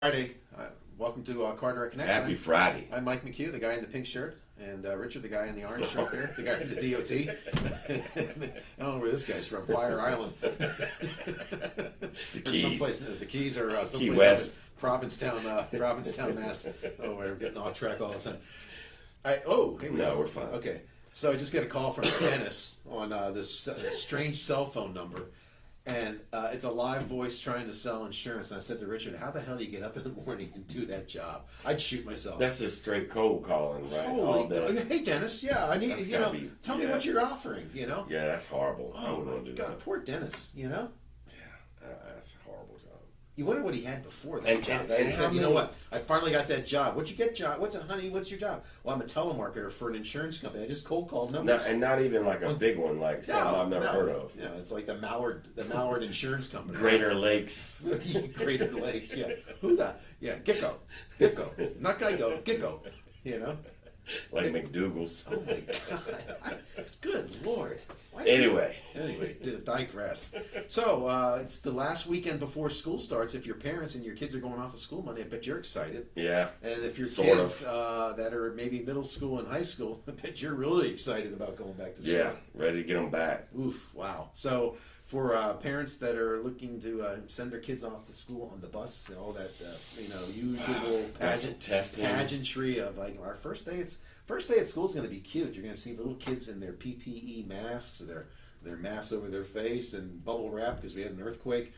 Friday. Welcome to Carteret COnnects. Happy Friday. I'm Mike McHugh, the guy in the pink shirt, and Richard, the guy in the orange shirt there, the guy from the DOT. I don't know where this guy's from, Fire Island. The Keys. Someplace, the Keys are someplace Key West. Provincetown, Mass. Oh, we're getting off track all of a sudden. Here we go. No, we're fine. Okay, so I just got a call from Dennis on this strange cell phone number. And it's a live voice trying to sell insurance. And I said to Richard, how the hell do you get up in the morning and do that job? I'd shoot myself. That's just straight cold calling, right? Holy God. Hey, Dennis, I need, tell me what you're offering, Yeah, that's horrible. Oh, my God, poor Dennis, Yeah, that's a horrible job. You wonder what he had before that job. And he said, you know what? I finally got that job. What'd you get, job? What's your job? Well, I'm a telemarketer for an insurance company. I just cold called numbers. And not even like a big one, like something I've never heard of. Yeah, it's like the Mallard Insurance Company. Greater Lakes. Greater Lakes, yeah. Who the? Yeah, Gecko. Not Geico, Gecko. Like McDougal's. Oh my God. Good Lord. Anyway, to digress. So, it's the last weekend before school starts. If you're parents and your kids are going off to school Monday, I bet you're excited. Yeah. And if your kids that are maybe middle school and high school, I bet you're really excited about going back to school. Yeah, ready to get them back. Oof, wow. So, for parents that are looking to send their kids off to school on the bus, all that usual pageantry of like our first day at school is going to be cute. You're going to see little kids in their PPE masks, their masks over their face, and bubble wrap because we had an earthquake.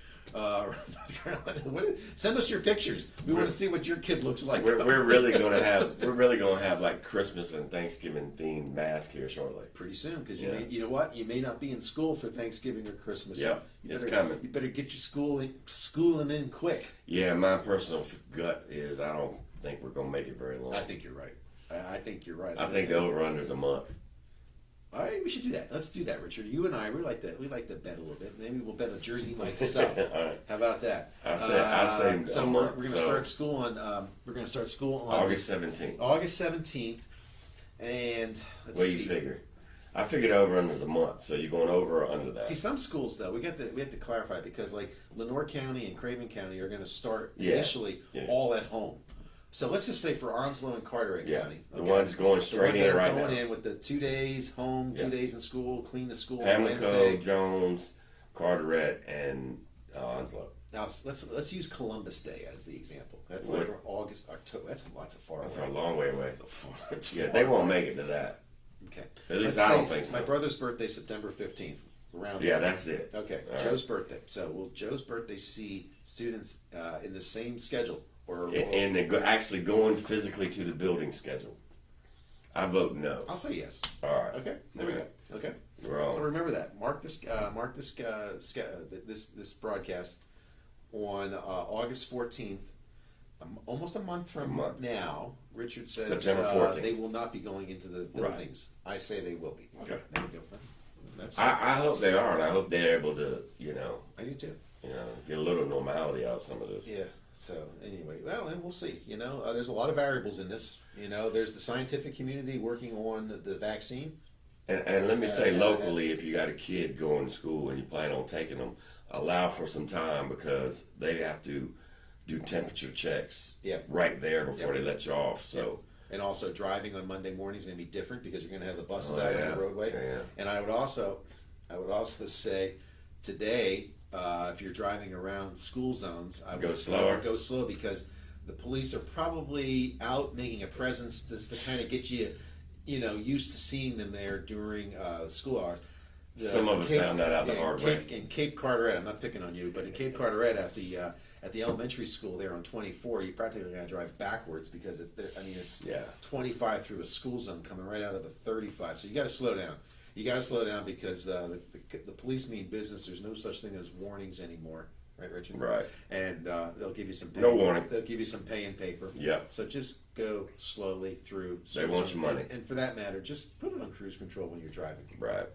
Send us your pictures. We want to see what your kid looks like. We're really going to have like Christmas and Thanksgiving themed mask here shortly. Pretty soon, because you know what, you may not be in school for Thanksgiving or Christmas. Yeah, it's coming. You better get your schooling in quick. Yeah, my personal gut is I don't think we're going to make it very long. I think you're right. I think you're right. I think the over-under is a month. All right, we should do that. Let's do that, Richard. You and I, we like to bet a little bit. Maybe we'll bet a Jersey Mike sub. All right. How about that? I say. So we're going to start school on. August 17th. August 17th, and let's see. What do you figure? I figured over under is a month. So you're going over or under that? See, some schools though, we have to clarify because like Lenoir County and Craven County are going to start initially all at home. So let's just say for Onslow and Carteret County. Okay? The ones going straight in right now. Going in with the 2 days home, 2 days in school, clean the school on Pamlico, Wednesday. Jones, Carteret, and Onslow. Now let's use Columbus Day as the example. That's like August, October. That's lots of far away. That's a long way away. Yeah, they won't make it to that. Okay. At least I don't think so. My brother's birthday, September 15th. That's it. Okay, all Joe's birthday. So will Joe's birthday see students in the same schedule? And they're actually going physically to the building schedule. I vote no. I'll say yes. All right. Okay. There we go. Okay. So remember that. Mark this broadcast on August 14th. Almost a month from now. Richard says September 14th. They will not be going into the buildings. Right. I say they will be. Okay. There we go. I hope they are, and I hope they're able to. I do too. Get a little normality out of some of this. Yeah. So anyway, and we'll see. There's a lot of variables in this. There's the scientific community working on the vaccine. And let me say, locally, if you got a kid going to school and you plan on taking them, allow for some time because they have to do temperature checks right there before they let you off. So. And also driving on Monday morning is going to be different because you're going to have the buses out on the roadway. Yeah. And I would also say today, if you're driving around school zones, I would go slower. Go slow because the police are probably out making a presence just to kind of get you, used to seeing them there during school hours. Some of us found that out the hard way. In Cape Carteret, I'm not picking on you, but in Cape Carteret at the elementary school there on 24, you practically got to drive backwards because it's 25 through a school zone coming right out of a 35. So you got to slow down. You got to slow down because the police mean business. There's no such thing as warnings anymore, right, Richard? Right. And they'll give you some pay. No warning. They'll give you some pay and paper. Yeah. So just go slowly through. They want your money. And for that matter, just put it on cruise control when you're driving. Right.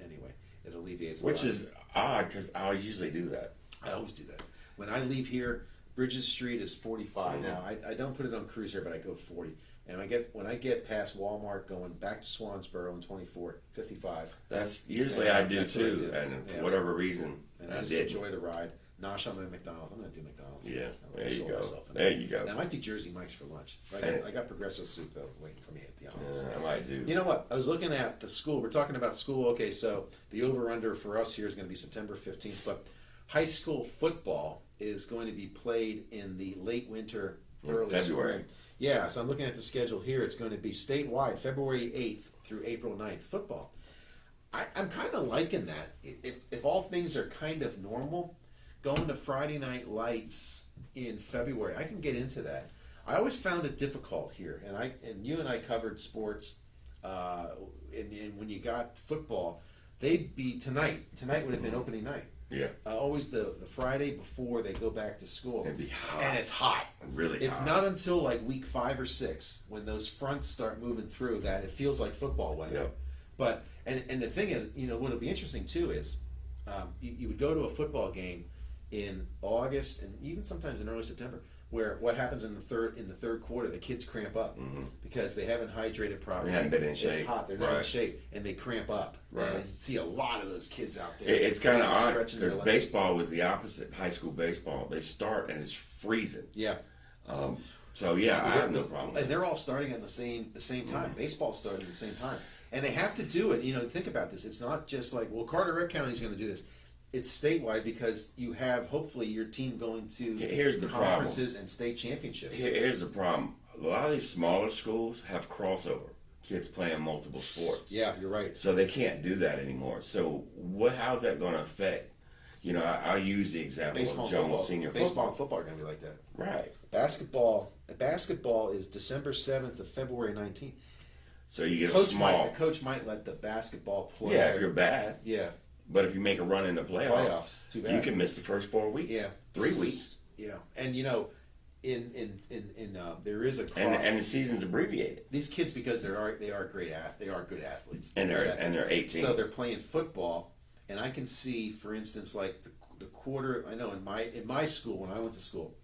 Anyway, it alleviates. Which is odd because I usually do that. I always do that. When I leave here, Bridges Street is 45 now. I don't put it on cruise here, but I go 40. And when I get past Walmart going back to Swansboro on 24, 55. That's usually I do too. And for whatever reason, I just enjoy the ride. nosh on my McDonald's. I'm going to do McDonald's. Yeah, there you go. There you go. And I might do Jersey Mike's for lunch. I got Progresso soup though waiting for me at the office. Yeah, I might do. You know what? I was looking at the school. We're talking about school. Okay, so the over/under for us here is going to be September 15th, but high school football is going to be played in the late winter, early February. spring. Yeah, so I'm looking at the schedule here. It's going to be statewide, February 8th through April 9th, football. I'm kind of liking that. If all things are kind of normal, going to Friday Night Lights in February, I can get into that. I always found it difficult here, and you and I covered sports, and when you got football, they'd be tonight. Tonight would have been opening night. Yeah. Always the Friday before they go back to school. It'd be hot. And it's hot. Really hot. It's not until like week 5 or 6 when those fronts start moving through that it feels like football weather. Yep. But and the thing is, what'll be interesting too is you would go to a football game in August and even sometimes in early September, where what happens in the third quarter, the kids cramp up because they haven't hydrated properly. They haven't been in shape. It's hot. They're not in shape, and they cramp up. Right. And I see a lot of those kids out there. It's kind of odd because legs. baseball was the opposite. High school baseball, they start and it's freezing. Yeah. So yeah, I have no problem. And they're all starting at the same time. Baseball's starting at the same time, and they have to do it. Think about this. It's not just like, well, Carteret County is going to do this. It's statewide because you have hopefully your team going to Here's the conferences and state championships. Here's the problem. A lot of these smaller schools have crossover. Kids playing multiple sports. Yeah, you're right. So they can't do that anymore. So how's that going to affect? I'll use the example of Jones Senior Football. Baseball and football are going to be like that. Right. Basketball is December 7th to February 19th. So you get the coach might let the basketball player. Yeah, if you're bad. Yeah. But if you make a run in the playoffs, too bad. You can miss the first 4 weeks. Yeah. 3 weeks. Yeah. And there is a cross. And the season's abbreviated. These kids, because they are good athletes. And they're 18. So they're playing football, and I can see, for instance, like the quarter. I know in my school when I went to school,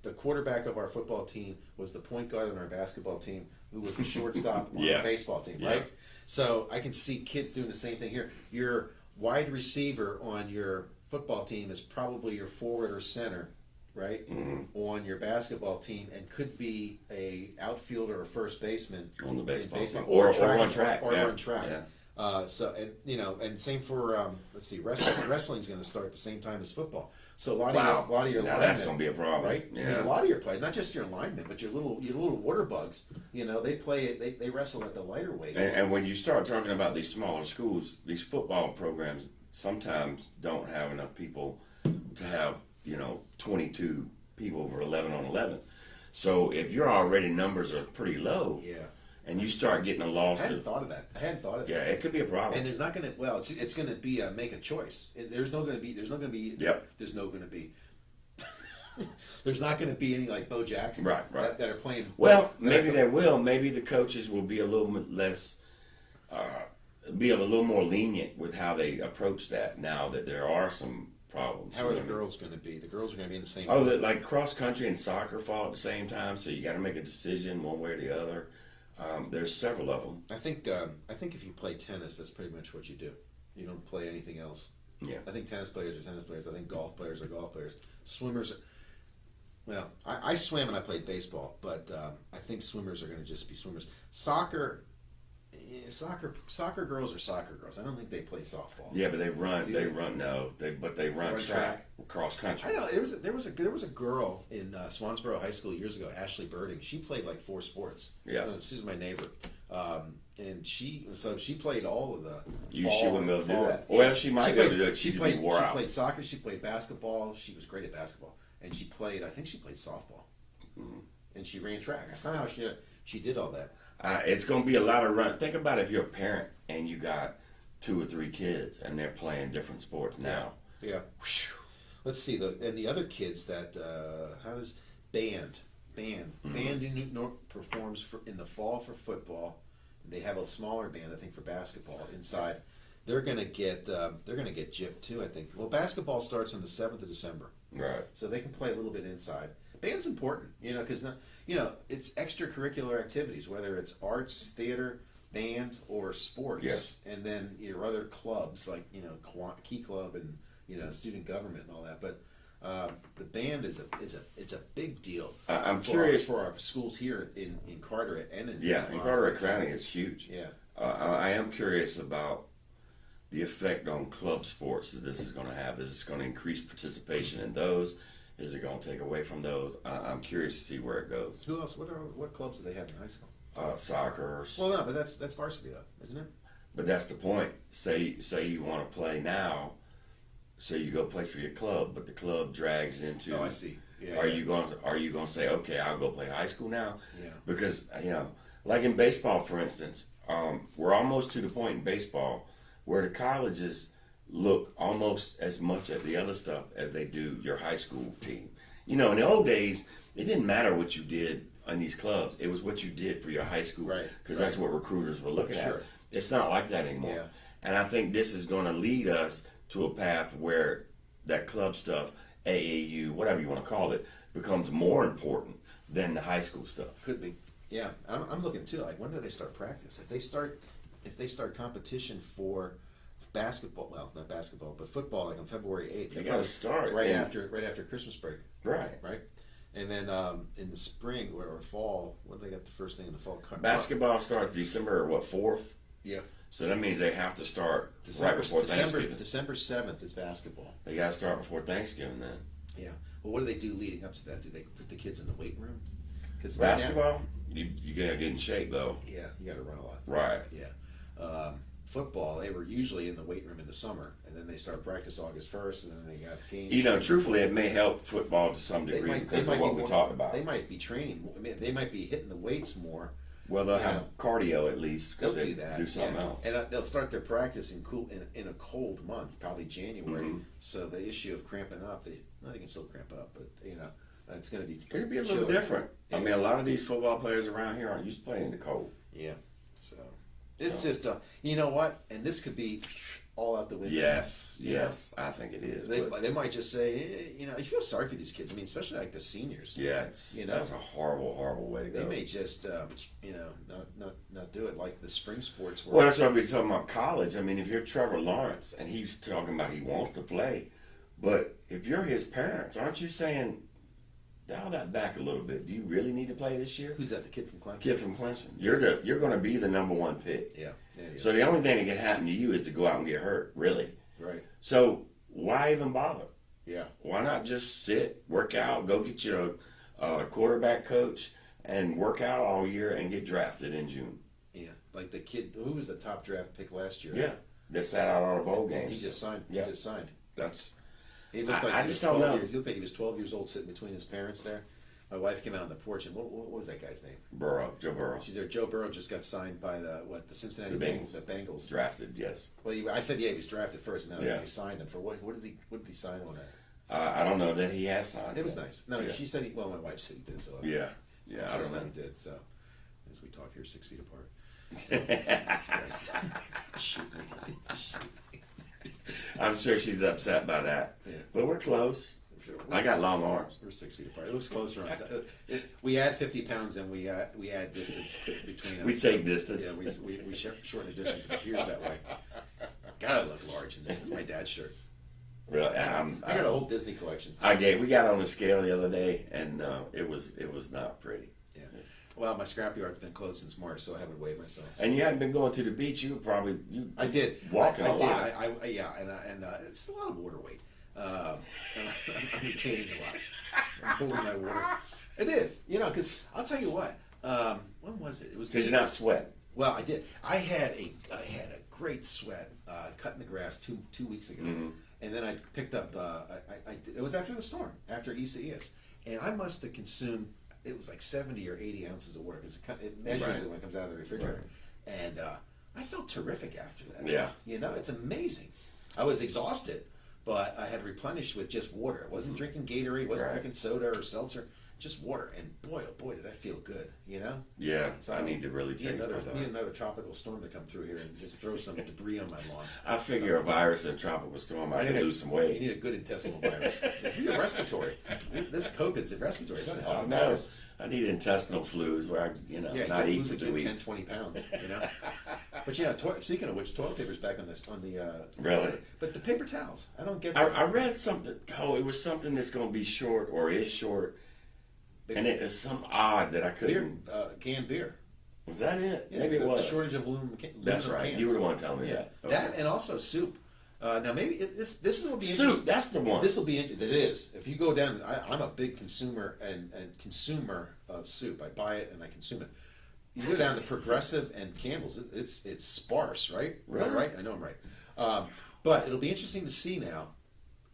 the quarterback of our football team was the point guard on our basketball team, who was the shortstop on our baseball team, right? So I can see kids doing the same thing here. Your wide receiver on your football team is probably your forward or center, right? On your basketball team, and could be a outfielder or first baseman on the baseball team. or on track. Yeah. And same for wrestling's going to start at the same time as football. So a lot of your now that's going to be a problem, right? Yeah. A lot of your play, not just your linemen, but your little water bugs. They play it. They wrestle at the lighter weights. And when you start talking about these smaller schools, these football programs sometimes don't have enough people to have 22 people for 11 on 11. So if your already numbers are pretty low, and you start getting a loss. I hadn't thought of that. Yeah, it could be a problem. And there's not going to. Well, it's going to be make a choice. There's not going to be. There's not going to be any like Bo Jacksons that are playing. Well, maybe they will. Maybe the coaches will be a little bit less, be a little more lenient with how they approach that now that there are some problems. How are the girls going to be? The girls are going to be in the same. Like cross country and soccer fall at the same time, so you got to make a decision one way or the other. There's several of them. I think if you play tennis, that's pretty much what you do. You don't play anything else. Yeah. I think tennis players are tennis players. I think golf players are golf players. Swimmers are. Well, I swam and I played baseball, but I think swimmers are going to just be swimmers. Soccer girls are soccer girls. I don't think they play softball. Yeah, but they run. They run track, cross country. I know there was a girl in Swansboro High School years ago, Ashley Birding. She played like 4 sports. Yeah, she's my neighbor, and she played all of the. She wouldn't be able to do that. Well, she might be able to do it. She played soccer. She played basketball. She was great at basketball, and she played softball, and she ran track. Somehow she did all that. It's going to be a lot of run. Think about if you're a parent and you got 2 or 3 kids and they're playing different sports now. Yeah. Whew. Let's see the other kids that how does band performs in the fall for football. They have a smaller band, I think, for basketball inside. They're gonna get gypped too, I think. Well, basketball starts on the 7th of December. Right. So they can play a little bit inside. Band's important, because it's extracurricular activities, whether it's arts, theater, band, or sports. Yes. And then your other clubs like Key Club and student government and all that. But The band is a big deal. I'm curious for our schools here in Carteret and in Carteret County is huge. Yeah, I am curious about the effect on club sports that this is going to have. Is it going to increase participation in those? Is it going to take away from those? I'm curious to see where it goes. Who else? What clubs do they have in high school? Soccer. Well, no, but that's varsity though, isn't it? But that's the point. Say you want to play now, so you go play for your club, but the club drags into. Oh, I see. Yeah. Are you going to say, okay, I'll go play high school now? Yeah. Because like in baseball, for instance, we're almost to the point in baseball where the colleges look almost as much at the other stuff as they do your high school team. In the old days, it didn't matter what you did on these clubs. It was what you did for your high school. Right. Because that's what recruiters were looking Sure. at. It's not like that anymore. Yeah. And I think this is going to lead us to a path where that club stuff, AAU, whatever you want to call it, becomes more important than the high school stuff. Could be. Yeah, I'm looking too. Like, when do they start practice? If they start competition for basketball, well, not basketball, but football, like on February 8th. They got to start right after Christmas break. Right. And then in the spring or fall, when do they got the first thing in the fall? Basketball starts December 4th. Yeah. So that means they have to start right before Thanksgiving. December 7th is basketball. They got to start before Thanksgiving then. Yeah. Well, what do they do leading up to that? Do they put the kids in the weight room? Because basketball, you gotta get in shape though. Yeah, you got to run a lot. Right. Yeah. Football, they were usually in the weight room in the summer, and then they start practice August 1st, and then they got games. Truthfully, it may help football to some degree because of what we talked about. They might be training. They might be hitting the weights more. Well, they'll have cardio at least. They'll do that. Do something else, and they'll start their practice in a cold month, probably January. Mm-hmm. So the issue of cramping up, they can still cramp up, but it's going to be. It'll be a little different. Yeah. I mean, a lot of these football players around here aren't used to playing in the cold. Yeah. So it's just you know what, and this could be all out the window. Yes, I think it is. They might just say, you feel sorry for these kids. I mean, especially like the seniors. Yeah, that's a horrible, horrible way to go. They may just, not do it like the spring sports were. Well, that's what we're talking about college. I mean, if you're Trevor Lawrence and he's talking about he wants to play, but if you're his parents, aren't you saying, dial that back a little bit? Do you really need to play this year? Who's that? The kid from Clemson. Kid from Clemson. You're going to be the number one pick. Yeah. So the only thing that can happen to you is to go out and get hurt. Really. Right. So why even bother? Yeah. Why not just sit, work out, go get your quarterback coach, and work out all year and get drafted in June? Yeah. Like the kid who was the top draft pick last year. Yeah. That sat out all the bowl games. He just signed. Yeah. He just signed. He looked like he looked like he was 12 years old sitting between his parents there. My wife came out on the porch, and what was that guy's name? Joe Burrow. She's there. Joe Burrow just got signed by the Cincinnati Bengals. The Bengals. Drafted, yes. Well, I said he was drafted first. Now they signed him for what? What did he sign on that? I don't know that he has signed. It was nice. No, she said he. Well, my wife said he did. So yeah. I don't know. He did. So as we talk here, 6 feet apart. Shoot me. I'm sure she's upset by that. Yeah. But we're close. Sure. I got long arms. We're 6 feet apart. It looks closer on we add 50 pounds and we add distance between us. We take distance. Yeah, we shorten the distance. It appears that way. God, I look large in this. This is my dad's shirt. Really? I got a whole Disney collection. We got on the scale the other day, and it was not pretty. Yeah. Well, my scrapyard's been closed since March, so I haven't weighed myself. So. And you hadn't been going to the beach. I did walking a lot. And it's a lot of water weight. I'm retaining a lot. I'm holding my water. It is, because I'll tell you what. When was it? It was because you're not sweating. Well, I did. I had a great sweat cutting the grass two weeks ago, and then I picked up. It was after the storm, after Isaias, and I must have consumed. It was like 70 or 80 ounces of water because it measures it when it comes out of the refrigerator, and I felt terrific after that. Yeah, it's amazing. I was exhausted, but I had replenished with just water. I wasn't drinking Gatorade, wasn't drinking soda or seltzer. just water, and boy, oh boy, did that feel good, you know? Yeah, So I need to really take need another tropical storm to come through here and just throw some debris on my lawn. I figure a virus and a tropical storm, I can lose some weight. You need a good intestinal virus. It's either respiratory. This COVID's respiratory. It's not a healthy No, virus. I need intestinal fluids where I, not eat for 2 weeks. 10, 20 pounds, you know? But speaking of which, toilet paper's back on the Really? But the paper towels, I don't get I read something, it was something that's going to be short or is short, and it is some odd that I couldn't. Canned beer. Was that it? Yeah, maybe it was. The shortage of aluminum That's right. cans. You were the one telling me that. Okay. That and also soup. Now maybe this will be soup. That's the one. This will be it is. If you go down, I'm a big consumer and consumer of soup. I buy it and I consume it. You go down to Progressive and Campbell's. It's sparse, right? Really? Right? I know I'm right. But it'll be interesting to see now,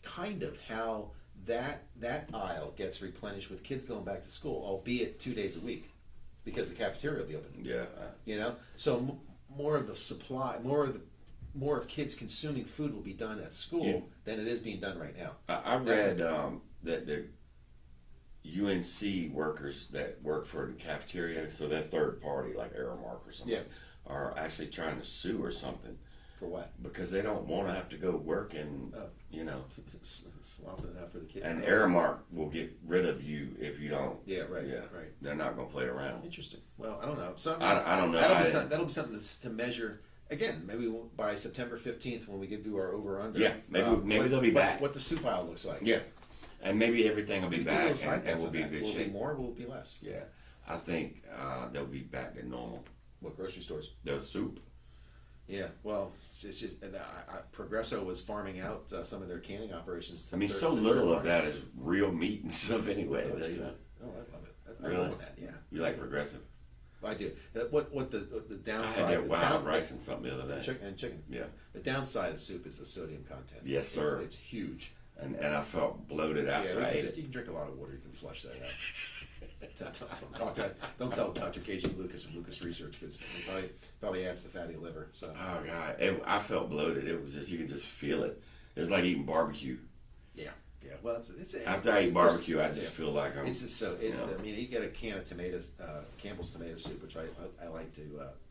kind of how that aisle gets replenished with kids going back to school, albeit 2 days a week, because the cafeteria will be open. Yeah. So more of the supply, more of kids consuming food will be done at school than it is being done right now. I read that the UNC workers that work for the cafeteria, so that third party like Aramark or something, are actually trying to sue or something. For what? Because they don't want to have to go work and, slopping it out for the kids. And Aramark will get rid of you if you don't. Yeah, right. They're not going to play around. Interesting. Well, I don't know. So I don't know. That'll be something to measure. Again, maybe by September 15th when we get to our over/under. Yeah, maybe they'll be back. What the soup aisle looks like. Yeah, and maybe everything will be back and will be in good shape. Will it be more? Will it be less? Yeah, I think they'll be back to normal. What grocery stores? The soup. Yeah, well, it's just Progresso was farming out some of their canning operations. To so little of that is real meat and stuff anyway. Oh, I love it. I really? love that. Yeah. You like Progressive? I do. What the downside? I had that wild rice and something the other day. Chicken. Yeah. The downside of soup is the sodium content. Yes, sir. It's huge. And I felt bloated after I ate it. You can drink a lot of water. You can flush that out. Don't tell Dr. KJ Lucas from Lucas Research because he probably adds the fatty liver. So. Oh God, I felt bloated. It was just you could just feel it. It was like eating barbecue. Yeah. Well, it's after I eat barbecue, I just feel like I'm. It's just so. You get a can of tomatoes, Campbell's tomato soup, which I like to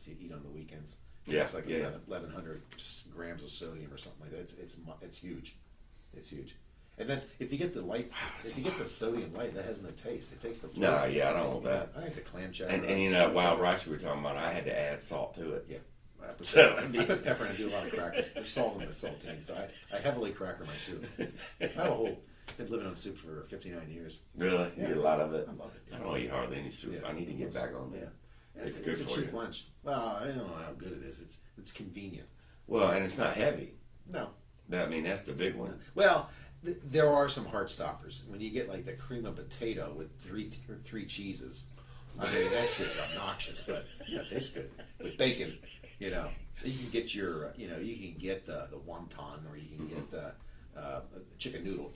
eat on the weekends. It's like 1,100 grams of sodium or something like that. It's huge. It's huge. And then if you get the light, if you get the sodium light, that has no taste. It takes the flavor. No, I don't want that. I like the clam chowder. And wild rice we were talking about, I had to add salt to it. Yeah. I put pepper and I do a lot of crackers. There's salt in the saltine, so I heavily cracker my soup. Been living on soup for 59 years. Really? Yeah. You eat a lot of it? I love it. I don't eat hardly any soup. Yeah. I need to get back on that. Yeah. It's good a for cheap you. lunch. Well, I don't know how good it is. It's convenient. Well, and it's not heavy. No. That's the big one. Well, there are some heart stoppers. When you get like the cream of potato with three cheeses, I mean that's just obnoxious, but it tastes good with bacon. You can get your you can get the wonton or you can get the chicken noodle.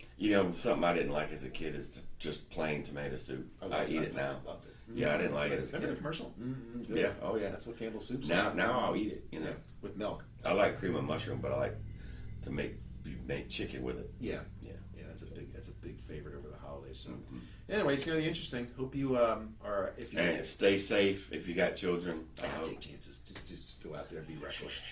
Something I didn't like as a kid is just plain tomato soup. I eat it now. I love it. Yeah, I didn't like it as a Remember kid. the commercial? Good. Yeah. Oh yeah. That's what Campbell's soup's Now I'll eat it. with milk. I like cream of mushroom, but I like to make chicken with it. Yeah. That's a big favorite over the holidays. So, anyway, it's gonna be interesting. Hope you are and stay safe if you got children. Take chances. Just go out there and be reckless.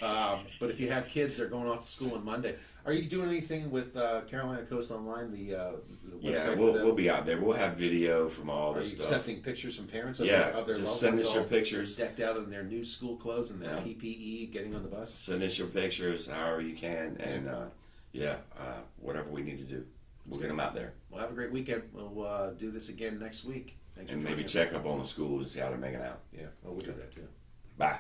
But if you have kids, they're going off to school on Monday. Are you doing anything with Carolina Coast Online? The website we'll be out there. We'll have video from all this stuff. Accepting pictures from parents of their just loved send us your pictures. Decked out in their new school clothes and their PPE, getting on the bus. Send us your pictures however you can, and whatever we need to do, we'll get them out there. Well, have a great weekend. We'll do this again next week. Thanks and for maybe check up on the schools and see how they're making out. Yeah, well, we'll do that too. Bye.